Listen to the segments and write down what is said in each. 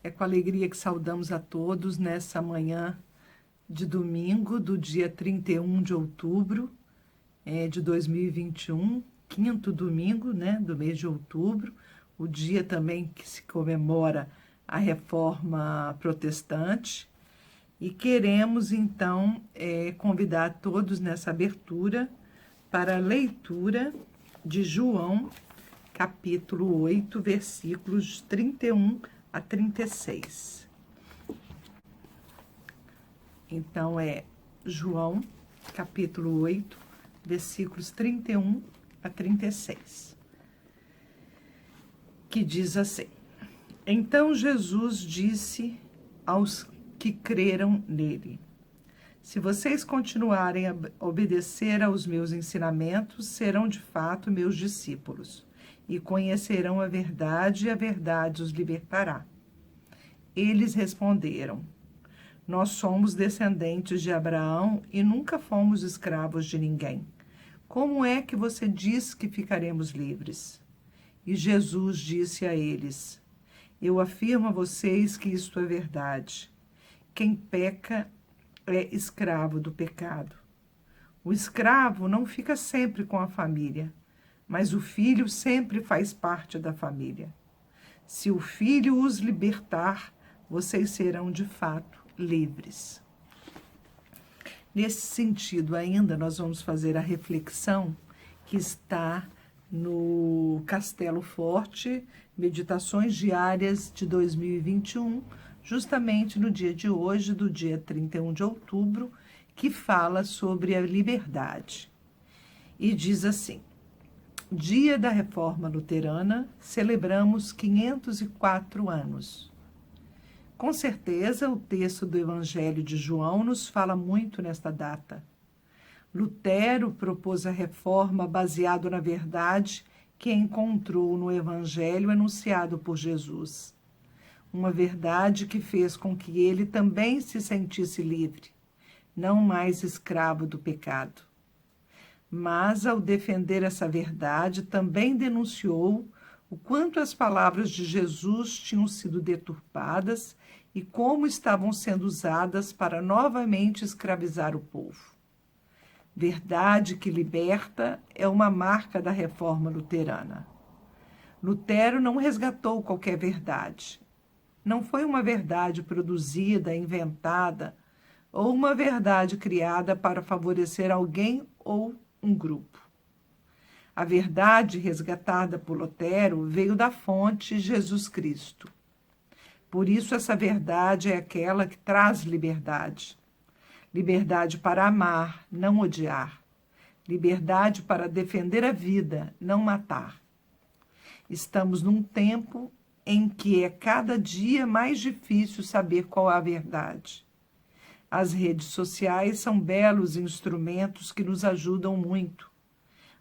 É com alegria que saudamos a todos nessa manhã de domingo, do dia 31 de outubro de 2021, quinto domingo, do mês de outubro, o dia também que se comemora a Reforma Protestante. E queremos, então, convidar todos nessa abertura para a leitura de João, capítulo 8, versículos 31 a 36. Então, João, capítulo 8, versículos 31 a 36, que diz assim: Então Jesus disse aos que creram nele: Se vocês continuarem a obedecer aos meus ensinamentos, serão de fato meus discípulos, e conhecerão a verdade, e a verdade os libertará. Eles responderam: Nós somos descendentes de Abraão e nunca fomos escravos de ninguém. Como é que você diz que ficaremos livres? E Jesus disse a eles: Eu afirmo a vocês que isto é verdade. Quem peca é escravo do pecado. O escravo não fica sempre com a família, mas o filho sempre faz parte da família. Se o filho os libertar, vocês serão de fato livres. Nesse sentido ainda, nós vamos fazer a reflexão que está no Castelo Forte, Meditações Diárias de 2021, justamente no dia de hoje, do dia 31 de outubro, que fala sobre a liberdade. E diz assim: Dia da Reforma Luterana, celebramos 504 anos. Com certeza, o texto do Evangelho de João nos fala muito nesta data. Lutero propôs a reforma baseado na verdade que encontrou no Evangelho anunciado por Jesus. Uma verdade que fez com que ele também se sentisse livre, não mais escravo do pecado. Mas, ao defender essa verdade, também denunciou o quanto as palavras de Jesus tinham sido deturpadas e como estavam sendo usadas para novamente escravizar o povo. Verdade que liberta é uma marca da reforma luterana. Lutero não resgatou qualquer verdade. Não foi uma verdade produzida, inventada, ou uma verdade criada para favorecer alguém ou um grupo. A verdade resgatada por Lutero veio da fonte Jesus Cristo. Por isso, essa verdade é aquela que traz liberdade. Liberdade para amar, não odiar. Liberdade para defender a vida, não matar. Estamos num tempo em que é cada dia mais difícil saber qual é a verdade. As redes sociais são belos instrumentos que nos ajudam muito,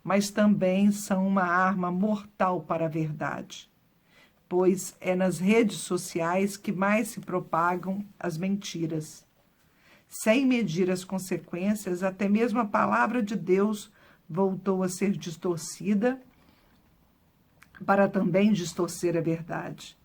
mas também são uma arma mortal para a verdade, pois é nas redes sociais que mais se propagam as mentiras. Sem medir as consequências, até mesmo a palavra de Deus voltou a ser distorcida para também distorcer a verdade.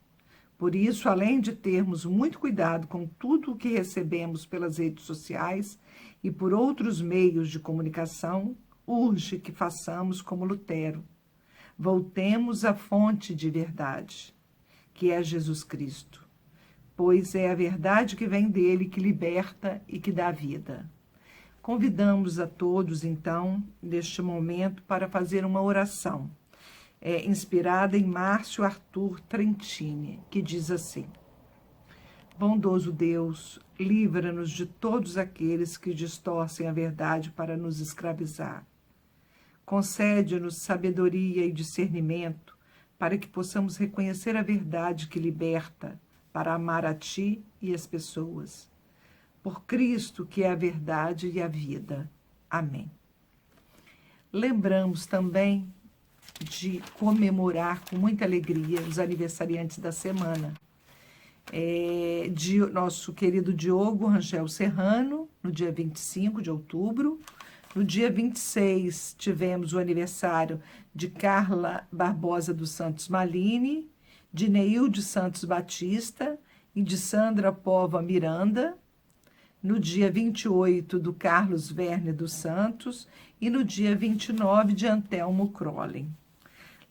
Por isso, além de termos muito cuidado com tudo o que recebemos pelas redes sociais e por outros meios de comunicação, urge que façamos como Lutero. Voltemos à fonte de verdade, que é Jesus Cristo, pois é a verdade que vem dele que liberta e que dá vida. Convidamos a todos, então, neste momento, para fazer uma oração, inspirada em Márcio Arthur Trentini, que diz assim: Bondoso Deus, livra-nos de todos aqueles que distorcem a verdade para nos escravizar. Concede-nos sabedoria e discernimento para que possamos reconhecer a verdade que liberta, para amar a Ti e as pessoas. Por Cristo, que é a verdade e a vida. Amém. Lembramos também de comemorar com muita alegria os aniversariantes da semana. De nosso querido Diogo Rangel Serrano, no dia 25 de outubro. No dia 26, tivemos o aniversário de Carla Barbosa dos Santos Malini, de Neilde Santos Batista e de Sandra Pova Miranda, no dia 28 do Carlos Verne dos Santos e no dia 29 de Antelmo Crowley.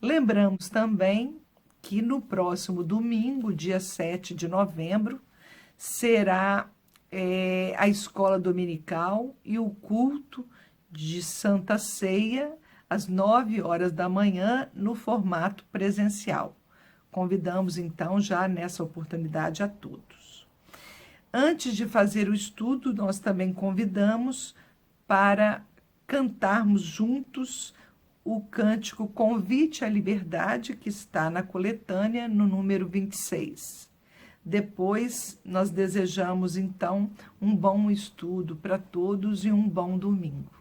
Lembramos também que no próximo domingo, dia 7 de novembro, será a escola dominical e o culto de Santa Ceia, às 9 horas da manhã, no formato presencial. Convidamos, então, já nessa oportunidade a todos. Antes de fazer o estudo, nós também convidamos para cantarmos juntos o cântico Convite à Liberdade, que está na coletânea, no número 26. Depois, nós desejamos, então, um bom estudo para todos e um bom domingo.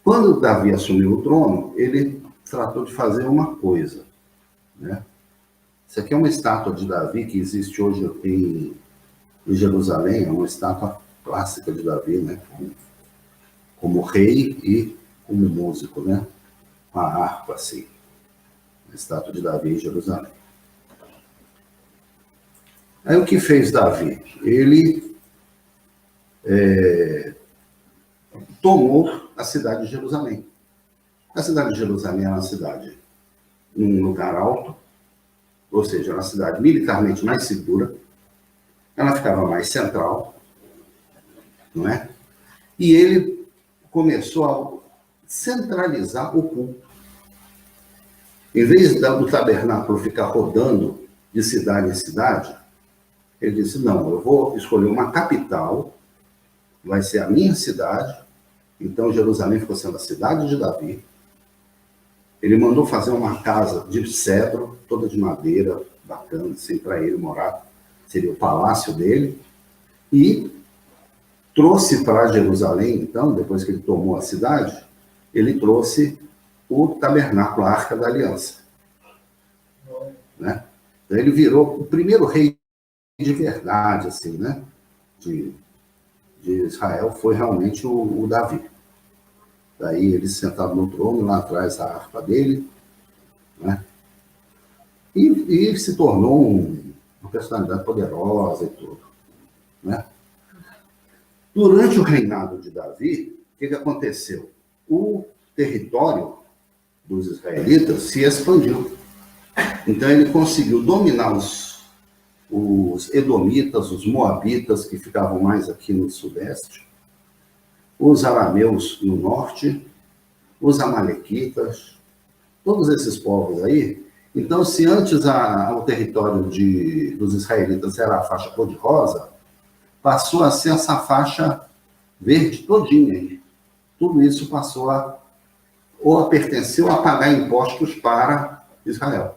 Quando Davi assumiu o trono, ele tratou de fazer uma coisa, né? Isso aqui é uma estátua de Davi que existe hoje em Jerusalém, é uma estátua clássica de Davi, né? Como rei e como músico, né? Com a harpa, assim. A estátua de Davi em Jerusalém. Aí o que fez Davi? Ele tomou a cidade de Jerusalém. A cidade de Jerusalém é uma cidade num lugar alto, ou seja, é uma cidade militarmente mais segura, ela ficava mais central, não é? E ele começou a centralizar o culto. Em vez do tabernáculo ficar rodando de cidade em cidade, ele disse, não, eu vou escolher uma capital, vai ser a minha cidade. Então Jerusalém ficou sendo a cidade de Davi. Ele mandou fazer uma casa de cedro, toda de madeira, bacana, assim, para ele morar. Seria o palácio dele. E trouxe para Jerusalém, então, depois que ele tomou a cidade, ele trouxe o tabernáculo, a Arca da Aliança. Né? Então ele virou o primeiro rei de verdade, assim, né? De Israel, foi realmente o Davi. Daí ele sentado no trono, lá atrás a harpa dele, né? E se tornou uma personalidade poderosa e tudo, né? Durante o reinado de Davi, o que aconteceu? O território dos israelitas se expandiu. Então ele conseguiu dominar os edomitas, os moabitas, que ficavam mais aqui no sudeste, os arameus no norte, os amalequitas, todos esses povos aí. Então, se antes o território dos israelitas era a faixa cor-de-rosa, passou a ser essa faixa verde todinha aí. Tudo isso passou a pertencer ou a pagar impostos para Israel.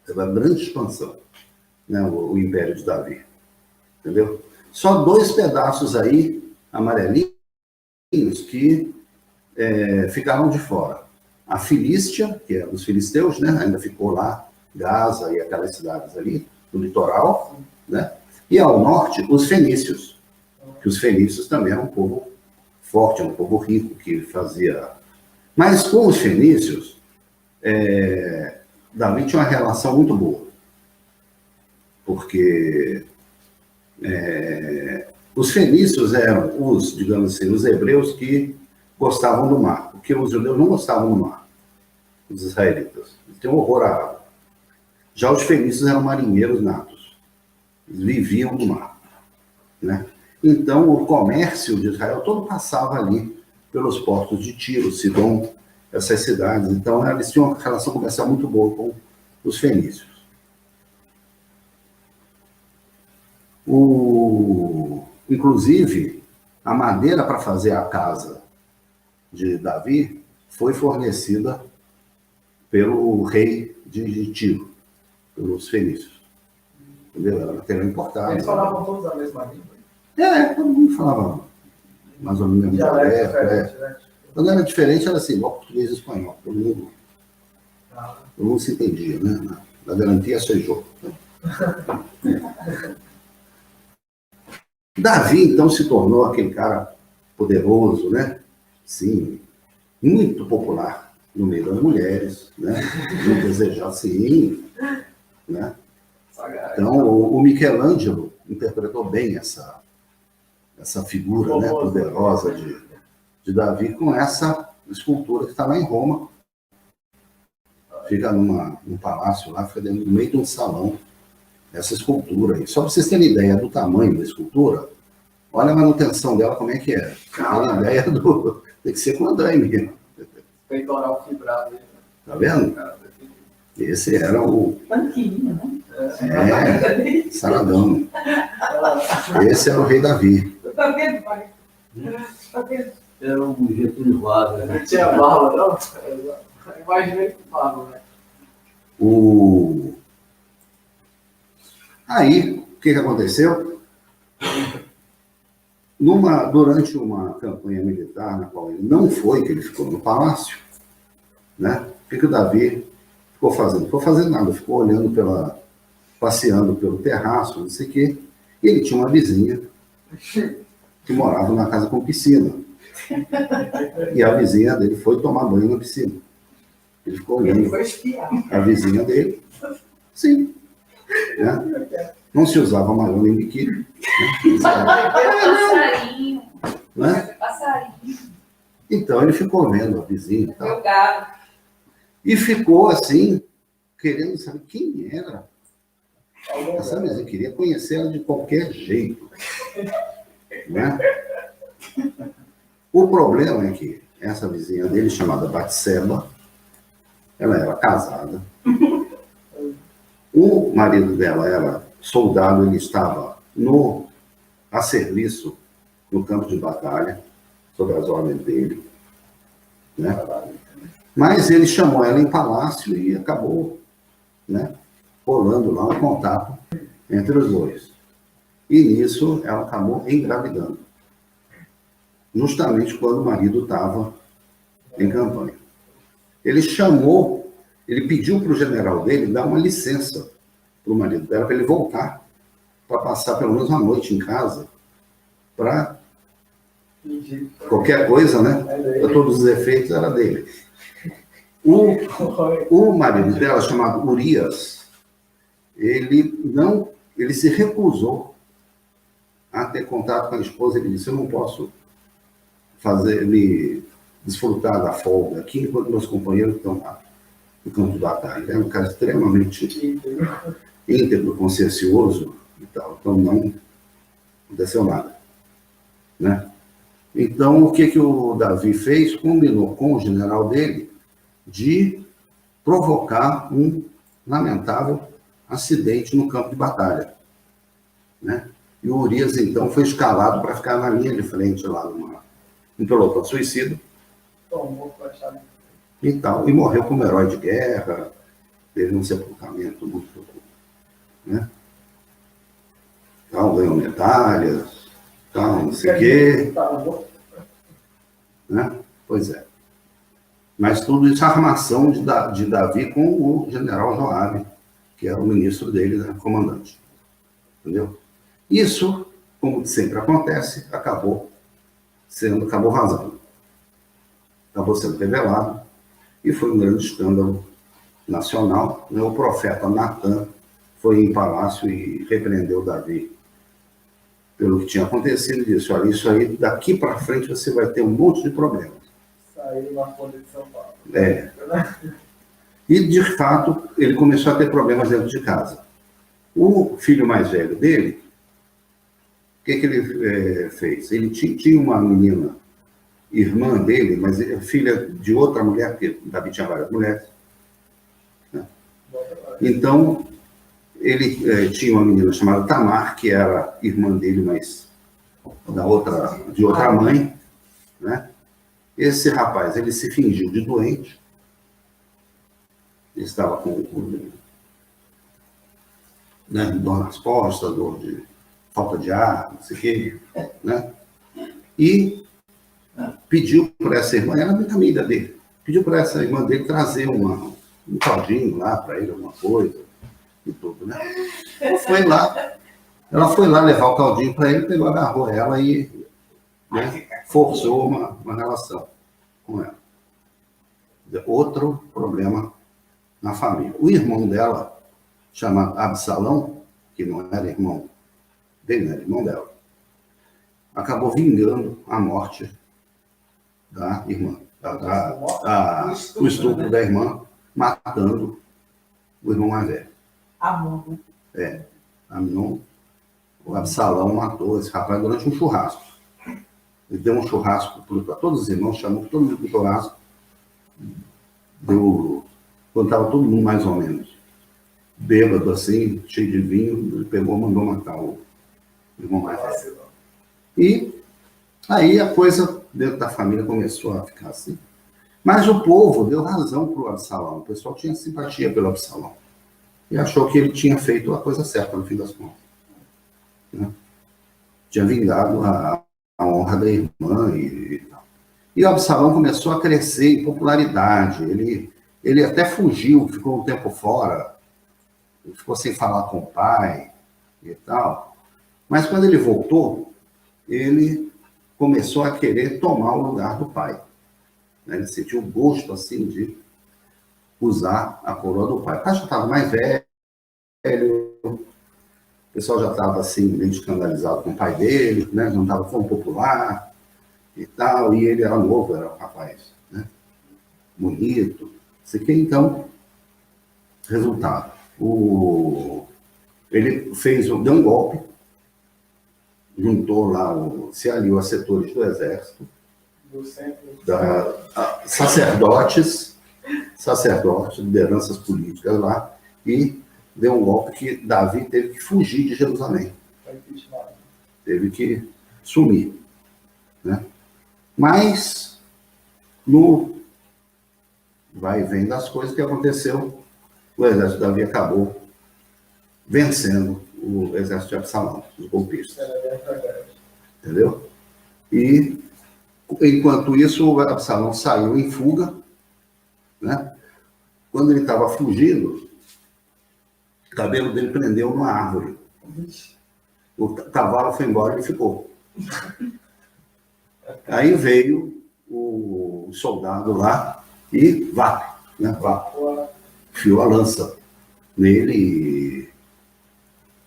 Teve uma grande expansão, né, o Império de Davi. Entendeu? Só 2 pedaços aí, amarelinhos, que ficaram de fora. A Filístia, que é dos filisteus, né, ainda ficou lá, Gaza e aquelas cidades ali, do litoral, né? E ao norte, os fenícios, que os fenícios também eram um povo forte, um povo rico, que fazia... Mas com os fenícios, Davi tinha uma relação muito boa, porque os fenícios eram os, digamos assim, os hebreus que gostavam do mar, porque os judeus não gostavam do mar, os israelitas. Eles tinham horror à água. Já os fenícios eram marinheiros natos, eles viviam do mar, né? Então, o comércio de Israel todo passava ali pelos portos de Tiro, Sidom, essas cidades. Então, eles tinham uma relação comercial muito boa com os fenícios. Inclusive, a madeira para fazer a casa de Davi foi fornecida pelo rei de Tiro, pelos fenícios. Entendeu? Era material importado. Eles falavam todos a mesma língua? Todo mundo falava mais ou menos. Né? Quando era diferente, era assim, igual português e espanhol. Todo mundo se entendia, né? Na garantia, sejou. Davi, então, se tornou aquele cara poderoso, né? Sim, muito popular no meio das mulheres, né? Muito desejado, sim, né? Então, o Michelangelo interpretou bem essa figura, né, poderosa de Davi com essa escultura que está lá em Roma. Fica num palácio lá, fica no meio de um salão, essa escultura aí. Só para vocês terem ideia do tamanho da escultura, olha a manutenção dela, como é que é. Tem ideia tem que ser com André mesmo. Peitoral fibrado. Tá vendo? Esse era o... Banquinho, né? Saradão. Esse era o rei Davi. Tá vendo, pai? Tá vendo? Era um Getúlio Vargas, né? Não tinha barba, não? Imaginei com barba, né? Aí, o que aconteceu? Durante uma campanha militar, na qual ele não foi, que ele ficou no palácio, né? O que o Davi ficou fazendo? Não ficou fazendo nada, ficou olhando passeando pelo terraço, não sei o quê. E ele tinha uma vizinha que morava numa casa com piscina. E a vizinha dele foi tomar banho na piscina. Ele ficou olhando a vizinha dele. Sim. Né? Não se usava maiô nem biquíni. Né? Passarinho. Né? Passarinho. Então ele ficou vendo a vizinha e tal. Meu gato. E ficou assim, querendo saber quem era essa vizinha. Queria conhecer ela de qualquer jeito. Né? O problema é que essa vizinha dele, chamada Batseba, ela era casada. O marido dela era soldado, ele estava a serviço no campo de batalha, sob as ordens dele. Né? Mas ele chamou ela em palácio e acabou, né, rolando lá um contato entre os dois. E nisso ela acabou engravidando. Justamente quando o marido estava em campanha. Ele pediu para o general dele dar uma licença para o marido dela, para ele voltar, para passar pelo menos uma noite em casa, para qualquer coisa, né? Para todos os efeitos, era dele. O marido dela, chamado Urias, ele se recusou a ter contato com a esposa, ele disse: eu não posso me desfrutar da folga aqui enquanto meus companheiros estão lá no campo de batalha. Ele é um cara extremamente íntegro, consciencioso e tal. Então não aconteceu nada, né? Então o que o Davi fez? Combinou com o general dele de provocar um lamentável acidente no campo de batalha, né? E o Urias, então, foi escalado para ficar na linha de frente lá num pelotão suicida e tal, e morreu como herói de guerra, teve um sepultamento muito, né? Tal, ganhou medalhas, tal, não sei o quê, né? Pois é. Mas tudo isso é armação de Davi com o general Joabe, que era o ministro dele, né, comandante. Entendeu? Isso, como sempre acontece, acabou vazando. Acabou sendo revelado e foi um grande escândalo nacional. O profeta Natan foi em palácio e repreendeu Davi pelo que tinha acontecido e disse: olha, isso aí, daqui para frente você vai ter um monte de problemas. Saiu na Folha de São Paulo. É. E, de fato, ele começou a ter problemas dentro de casa. O filho mais velho dele, o que ele fez? Ele tinha uma menina, irmã dele, mas filha de outra mulher, porque Davi tinha várias mulheres, né? Então, ele tinha uma menina chamada Tamar, que era irmã dele, mas de outra mãe, né? Esse rapaz, ele se fingiu de doente, ele estava com né, dor nas costas, dor de falta de ar, não sei o quê, né? E pediu para essa irmã, era muito amiga dele, pediu para essa irmã dele trazer um caldinho lá para ele, alguma coisa, e tudo, né? Ela foi lá levar o caldinho para ele, pegou, agarrou ela e, né, forçou uma relação com ela. Outro problema na família. O irmão dela, chamado Absalão, que não era irmão dele, não era irmão dela, acabou vingando a morte da irmã, o estupro da irmã, matando o irmão mais velho. Amor. Amnon, o Absalão matou esse rapaz durante um churrasco. Ele deu um churrasco para todos os irmãos, chamou todo mundo para o churrasco. Quando estava todo mundo mais ou menos bêbado, assim, cheio de vinho, ele pegou e mandou matar o irmão mais velho. E aí a coisa dentro da família começou a ficar assim. Mas o povo deu razão para o Absalão. O pessoal tinha simpatia pelo Absalão. E achou que ele tinha feito a coisa certa, no fim das contas, né? Tinha vingado a honra da irmã e tal. E o Absalão começou a crescer em popularidade. Ele até fugiu, ficou um tempo fora, ficou sem falar com o pai e tal. Mas quando ele voltou, ele começou a querer tomar o lugar do pai, né? Ele sentiu o gosto, assim, de usar a coroa do pai. O pai já estava mais velho, o pessoal já estava, assim, meio escandalizado com o pai dele, né? Não estava tão popular e tal, e ele era novo, era um rapaz, né, bonito, isso aqui. Então, resultado, ele deu um golpe, juntou lá, se aliou a setores do exército, sacerdotes, lideranças políticas lá, e deu um golpe que Davi teve que fugir de Jerusalém. Teve que sumir, né? Mas, no vai e vem das coisas que aconteceu, o exército de Davi acabou vencendo o exército de Absalão, os golpistas. Entendeu? E, enquanto isso, o Absalão saiu em fuga, né? Quando ele estava fugindo, o cabelo dele prendeu numa árvore. O cavalo foi embora e ele ficou. Aí veio o soldado lá e enfiou a lança nele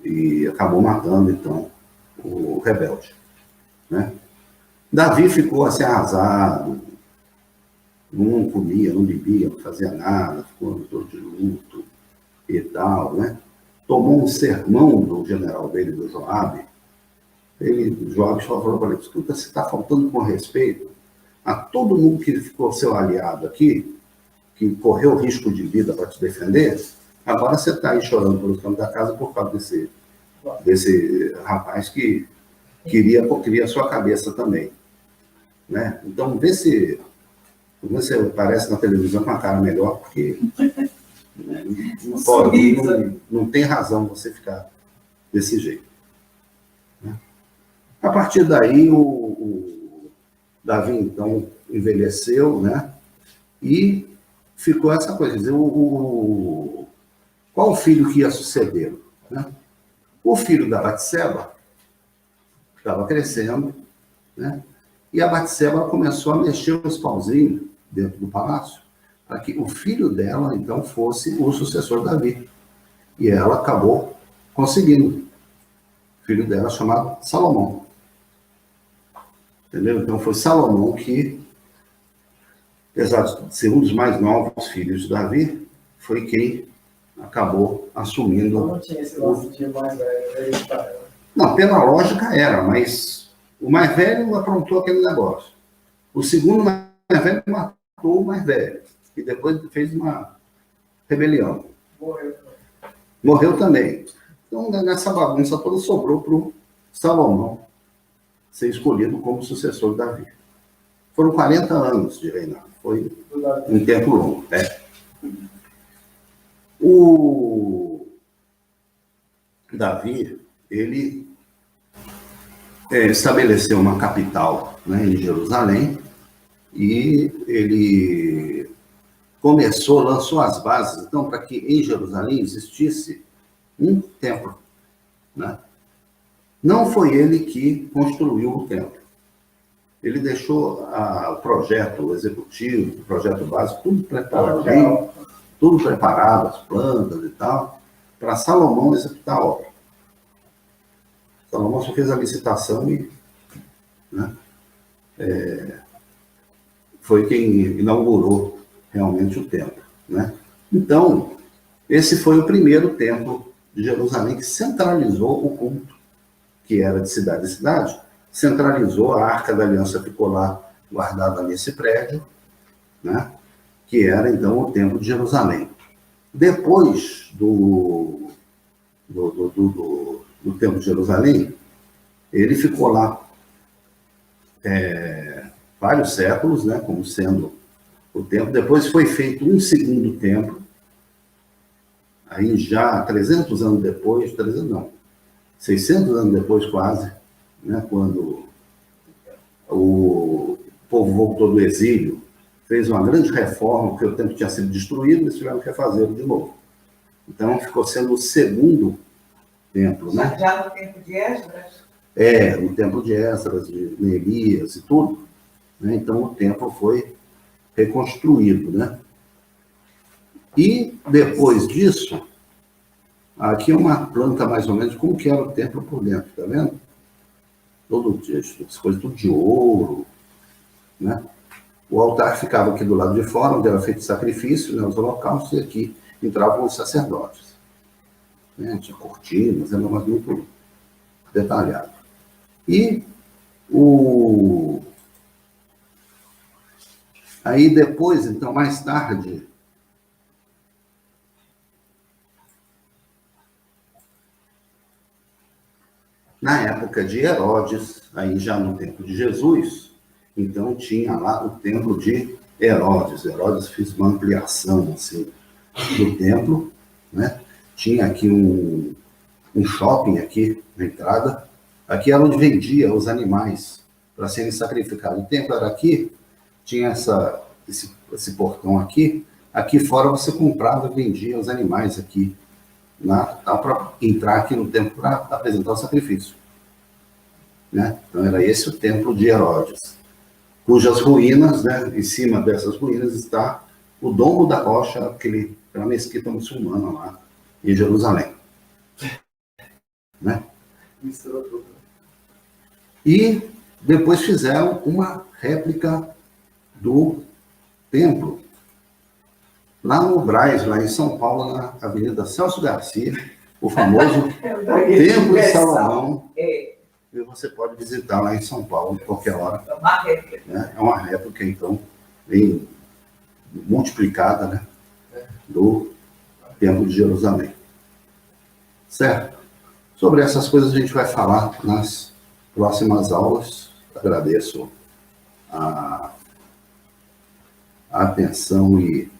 e acabou matando, então, o rebelde, né? Davi ficou assim arrasado, não comia, não bebia, não fazia nada, ficou todo de luto e tal, né? Tomou um sermão do general dele, do Joabe. Joabe falou para ele: escuta, você está faltando com respeito a todo mundo que ficou seu aliado aqui, que correu risco de vida para te defender, agora você está aí chorando pelos campos da casa por causa desse rapaz que queria a sua cabeça também, né? Então, vê se você aparece na televisão com a cara melhor, porque não tem razão você ficar desse jeito, né? A partir daí, o Davi, então, envelheceu, né? E ficou essa coisa, dizer, qual o filho que ia sucedê-lo, né? O filho da Batseba estava crescendo, né? E a Batseba começou a mexer os pauzinhos dentro do palácio para que o filho dela, então, fosse o sucessor de Davi. E ela acabou conseguindo. O filho dela chamado Salomão. Entendeu? Então, foi Salomão que, apesar de ser um dos mais novos filhos de Davi, foi quem acabou assumindo. Não tinha esse lance de mais velho. Não, pela lógica era, mas o mais velho aprontou aquele negócio. O segundo mais velho matou o mais velho. E depois fez uma rebelião. Morreu também. Então, nessa bagunça toda, sobrou para o Salomão ser escolhido como sucessor de Davi. Foram 40 anos de reinado. Foi um tempo longo, né? O Davi, ele estabeleceu uma capital, né, em Jerusalém, e ele lançou as bases, então, para que em Jerusalém existisse um templo, né? Não foi ele que construiu o templo. Ele deixou o projeto executivo, o projeto básico, tudo preparadinho, tudo preparado, as plantas e tal, para Salomão executar a obra. Salomão só fez a licitação e, né, foi quem inaugurou realmente o templo, né? Então, esse foi o primeiro templo de Jerusalém que centralizou o culto, que era de cidade em cidade, centralizou, a Arca da Aliança ficou lá guardada nesse prédio, né? Que era então o templo de Jerusalém. Depois do templo de Jerusalém, ele ficou lá vários séculos, né, como sendo o templo. Depois foi feito um segundo templo, aí já 300 anos depois, 600 anos depois quase, né, quando o povo voltou do exílio, fez uma grande reforma, porque o templo tinha sido destruído, eles tiveram que refazê-lo de novo. Então, ficou sendo o segundo templo, né? Já no tempo de Esdras? No tempo de Esdras, de Neemias e tudo, né? Então, o templo foi reconstruído, né? E, depois disso, aqui é uma planta mais ou menos como que era o templo por dentro, tá vendo? As coisas tudo de ouro, né? O altar ficava aqui do lado de fora, onde era feito sacrifício, né, os holocaustos, e aqui entravam os sacerdotes, né? Tinha cortinas, era mais muito detalhado. E aí depois, então, mais tarde, na época de Herodes, aí já no tempo de Jesus, então tinha lá o templo de Herodes. Herodes fez uma ampliação assim, do templo, né? Tinha aqui um shopping aqui na entrada. Aqui era onde vendia os animais para serem sacrificados. O templo era aqui, tinha esse portão aqui. Aqui fora você comprava e vendia os animais aqui, para entrar aqui no templo para apresentar o sacrifício, né? Então era esse o templo de Herodes, cujas ruínas, né, em cima dessas ruínas está o Domo da Rocha, aquela mesquita muçulmana lá em Jerusalém, né? Misturou tudo. E depois fizeram uma réplica do templo, lá no Brás, lá em São Paulo, na Avenida Celso Garcia, o famoso Templo de Salomão. É, E você pode visitar lá em São Paulo, qualquer hora. é uma réplica. Né? É uma réplica, então, bem multiplicada, né? Do Templo de Jerusalém. Certo? Sobre essas coisas a gente vai falar nas próximas aulas. Agradeço a atenção e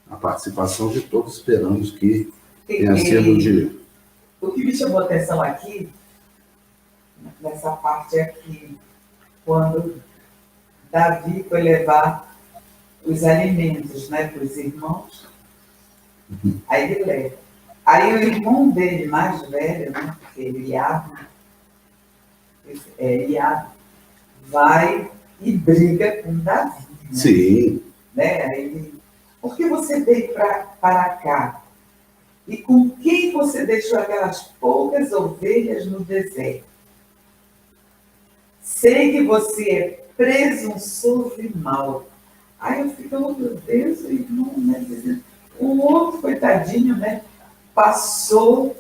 a participação de todos. Esperamos que tenha sido de... O que me chamou a atenção aqui, nessa parte aqui, quando Davi foi levar os alimentos, né, para os irmãos, aí ele leva. Aí o irmão dele, mais velho, né, que é Eliabe, vai e briga com Davi. Né? Sim. Né? Aí ele, por que você veio para cá? E com quem você deixou aquelas poucas ovelhas no deserto? Sei que você é presunçoso e mau. Aí eu fico, oh, meu Deus, o irmão, né? O outro, coitadinho, né? Passou,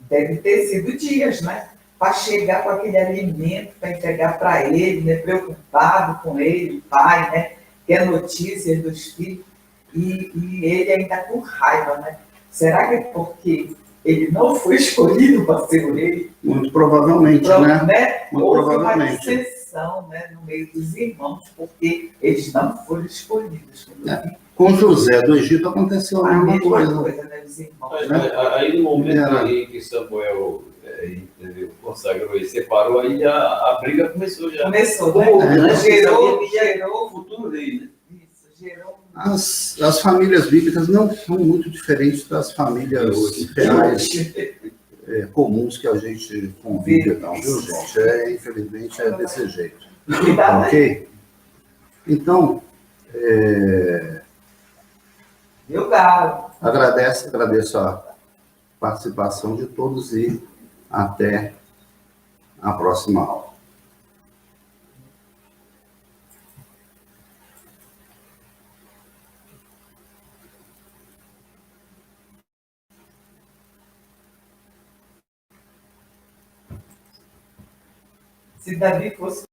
deve ter sido dias, né? Para chegar com aquele alimento, para entregar para ele, né? Preocupado com ele, o pai, né? Quer notícias dos filhos. E ele ainda com raiva, né? Será que é porque ele não foi escolhido para ser o rei? Muito provavelmente, né? Muito Houve uma provavelmente. dissensão, né, no meio dos irmãos, porque eles não foram escolhidos. Com José do Egito aconteceu a mesma coisa. Né, os irmãos. Aí no momento que Samuel consagrou e separou, aí a briga começou já. Começou, Como né? antes Gerou o futuro rei, né? isso, gerou As famílias bíblicas não são muito diferentes das famílias reais comuns que a gente convive, não, viu, gente? Infelizmente é desse jeito. Ok? Então, Viu, Galo? agradeço a participação de todos e até a próxima aula. Se Davi fosse